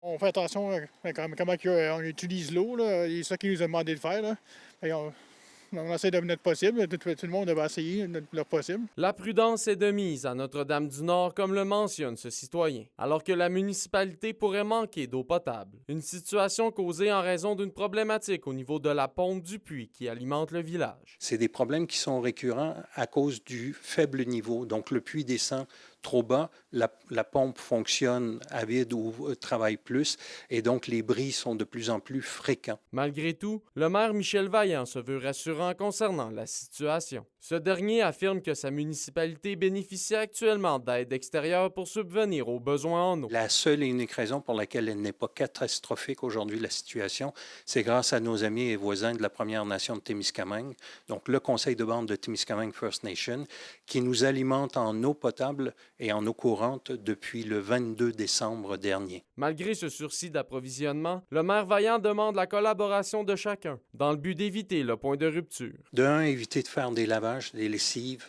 On fait attention comment on utilise l'eau, là. C'est ça qu'ils nous a demandé de faire, là. Fait on essaie de notre possible. Tout le monde va essayer leur possible. La prudence est de mise à Notre-Dame-du-Nord, comme le mentionne ce citoyen, alors que la municipalité pourrait manquer d'eau potable. Une situation causée en raison d'une problématique au niveau de la pompe du puits qui alimente le village. C'est des problèmes qui sont récurrents à cause du faible niveau. Donc, le puits descend trop bas, la pompe fonctionne à vide ou travaille plus, et donc les bris sont de plus en plus fréquents. Malgré tout, le maire Michel Vaillant se veut rassurant concernant la situation. Ce dernier affirme que sa municipalité bénéficie actuellement d'aide extérieure pour subvenir aux besoins en eau. La seule et unique raison pour laquelle elle n'est pas catastrophique aujourd'hui, la situation, c'est grâce à nos amis et voisins de la Première Nation de Témiscamingue, donc le Conseil de bande de Témiscamingue First Nation, qui nous alimente en eau potable et en eau courante depuis le 22 décembre dernier. Malgré ce sursis d'approvisionnement, le maire Vaillant demande la collaboration de chacun, dans le but d'éviter le point de rupture. De un, éviter de faire des lavages, des lessives,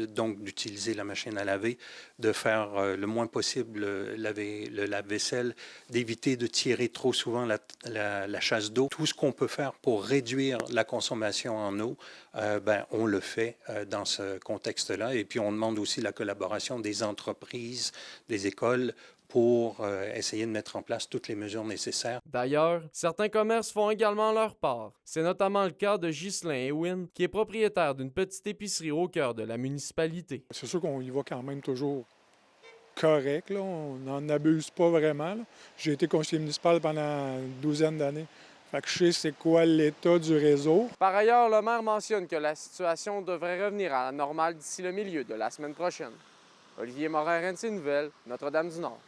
donc d'utiliser la machine à laver, de faire le moins possible le lave-vaisselle, d'éviter de tirer trop souvent la chasse d'eau. Tout ce qu'on peut faire pour réduire la consommation en eau, on le fait dans ce contexte-là. Et puis on demande aussi la collaboration des entreprises, des écoles, pour essayer de mettre en place toutes les mesures nécessaires. D'ailleurs, certains commerces font également leur part. C'est notamment le cas de Ghislain Ewin, qui est propriétaire d'une petite épicerie au cœur de la municipalité. C'est sûr qu'on y va quand même toujours correct, là. On n'en abuse pas vraiment, là. J'ai été conseiller municipal pendant une douzaine d'années. Fait que je sais c'est quoi l'état du réseau. Par ailleurs, le maire mentionne que la situation devrait revenir à la normale d'ici le milieu de la semaine prochaine. Olivier Morin, RNC Nouvelles, Notre-Dame-du-Nord.